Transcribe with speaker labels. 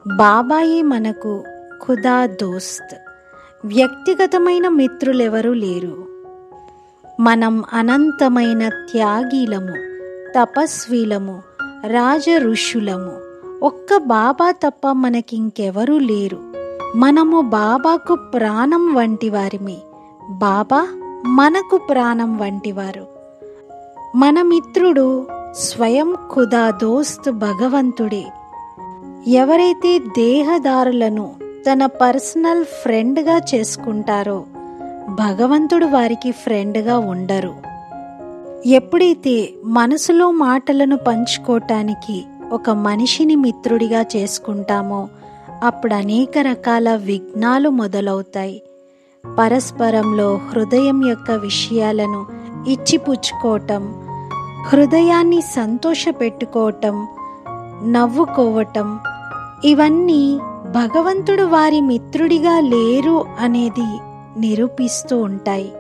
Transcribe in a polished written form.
Speaker 1: బాబాయే మనకు ఖుదా దోస్త్. వ్యక్తిగతమైన మిత్రులెవరూ లేరు. మనం అనంతమైన త్యాగీలము, తపస్వీలము, రాజ ఋషులము. ఒక్క బాబా తప్ప మనకింకెవరూ లేరు. మనము బాబాకు ప్రాణం వంటివారిమే. బాబా మనకు ప్రాణం వంటివారు. మన మిత్రుడు స్వయం ఖుదా దోస్త్ భగవంతుడే. ఎవరైతే దేహదారులను తన పర్సనల్ ఫ్రెండ్గా చేసుకుంటారో భగవంతుడు వారికి ఫ్రెండ్గా ఉండరు. ఎప్పుడైతే మనసులో మాటలను పంచుకోవటానికి ఒక మనిషిని మిత్రుడిగా చేసుకుంటామో అప్పుడు అనేక రకాల విఘ్నాలు మొదలవుతాయి. పరస్పరంలో హృదయం యొక్క విషయాలను ఇచ్చిపుచ్చుకోవటం, హృదయాన్ని సంతోషపెట్టుకోవటం, నవ్వుకోవటం, ఇవన్నీ భగవంతుడు వారి మిత్రుడిగా లేరు అనేది నిరూపిస్తూ ఉంటాయి.